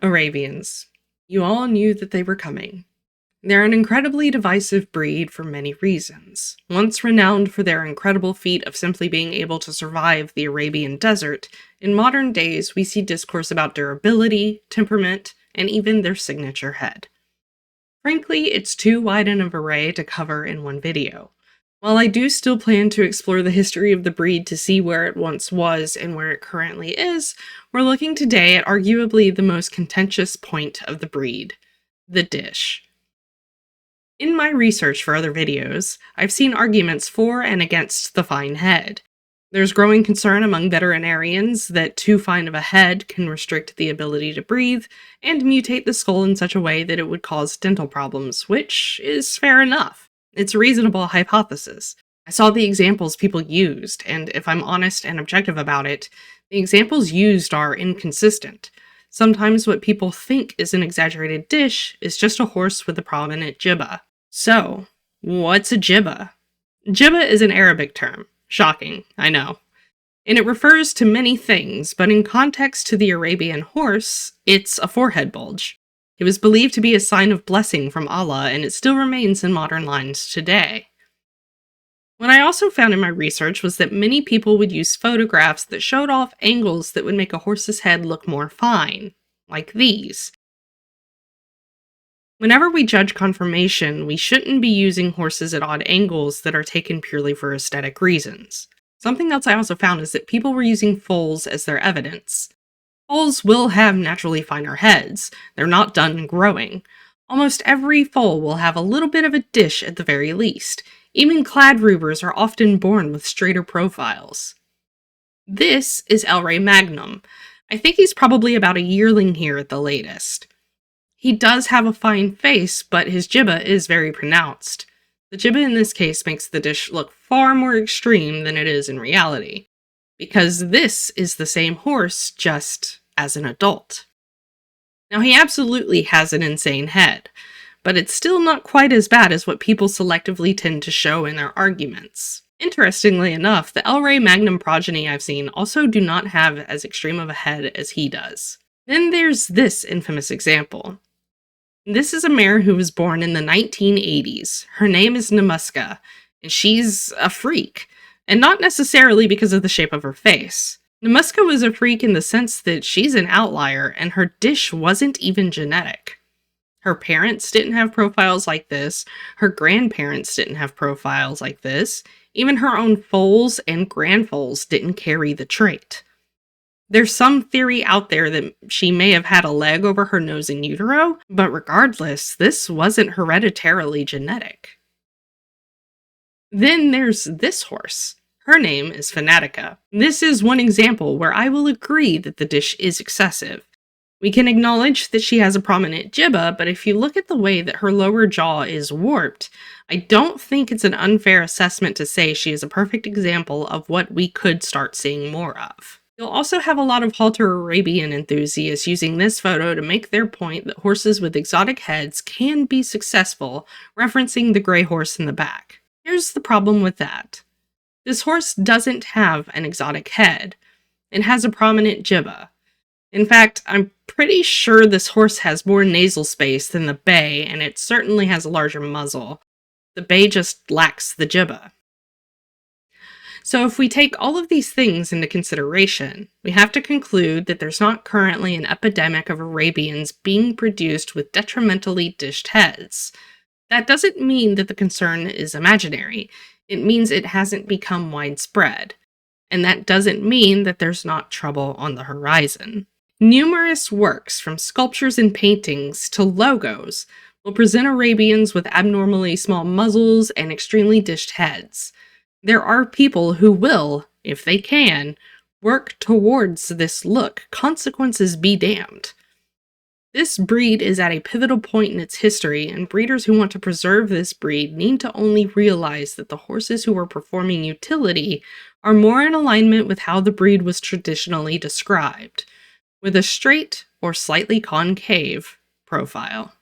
Arabians. You all knew that they were coming. They're an incredibly divisive breed for many reasons. Once renowned for their incredible feat of simply being able to survive the Arabian desert, in modern days we see discourse about durability, temperament, and even their signature head. Frankly, it's too wide an array to cover in one video. While I do still plan to explore the history of the breed to see where it once was and where it currently is, we're looking today at arguably the most contentious point of the breed, the dish. In my research for other videos, I've seen arguments for and against the fine head. There's growing concern among veterinarians that too fine of a head can restrict the ability to breathe and mutate the skull in such a way that it would cause dental problems, which is fair enough. It's a reasonable hypothesis. I saw the examples people used, and if I'm honest and objective about it, the examples used are inconsistent. Sometimes what people think is an exaggerated dish is just a horse with a prominent jibba. So, what's a jibba? Jibba is an Arabic term. Shocking, I know. And it refers to many things, but in context to the Arabian horse, it's a forehead bulge. It was believed to be a sign of blessing from Allah, and it still remains in modern lines today. What I also found in my research was that many people would use photographs that showed off angles that would make a horse's head look more fine, like these. Whenever we judge conformation, we shouldn't be using horses at odd angles that are taken purely for aesthetic reasons. Something else I also found is that people were using foals as their evidence. Foals will have naturally finer heads. They're not done growing. Almost every foal will have a little bit of a dish at the very least. Even Cladrubers are often born with straighter profiles. This is El Rey Magnum. I think he's probably about a yearling here at the latest. He does have a fine face, but his jibba is very pronounced. The jibba in this case makes the dish look far more extreme than it is in reality, because this is the same horse, just as an adult. Now, he absolutely has an insane head, but it's still not quite as bad as what people selectively tend to show in their arguments. Interestingly enough, the El Rey Magnum progeny I've seen also do not have as extreme of a head as he does. Then there's this infamous example. This is a mare who was born in the 1980s. Her name is Namuska, and she's a freak, and not necessarily because of the shape of her face. Namuska was a freak in the sense that she's an outlier, and her dish wasn't even genetic. Her parents didn't have profiles like this, her grandparents didn't have profiles like this, even her own foals and grandfoals didn't carry the trait. There's some theory out there that she may have had a leg over her nose in utero, but regardless, this wasn't hereditarily genetic. Then there's this horse. Her name is Fanatica. This is one example where I will agree that the dish is excessive. We can acknowledge that she has a prominent jibba, but if you look at the way that her lower jaw is warped, I don't think it's an unfair assessment to say she is a perfect example of what we could start seeing more of. You'll also have a lot of halter Arabian enthusiasts using this photo to make their point that horses with exotic heads can be successful, referencing the gray horse in the back. Here's the problem with that. This horse doesn't have an exotic head. It has a prominent jibba. In fact, I'm pretty sure this horse has more nasal space than the bay, and it certainly has a larger muzzle. The bay just lacks the jibba. So if we take all of these things into consideration, we have to conclude that there's not currently an epidemic of Arabians being produced with detrimentally dished heads. That doesn't mean that the concern is imaginary. It means it hasn't become widespread. And that doesn't mean that there's not trouble on the horizon. Numerous works, from sculptures and paintings to logos, will present Arabians with abnormally small muzzles and extremely dished heads. There are people who will, if they can, work towards this look, consequences be damned. This breed is at a pivotal point in its history, and breeders who want to preserve this breed need to only realize that the horses who are performing utility are more in alignment with how the breed was traditionally described, with a straight or slightly concave profile.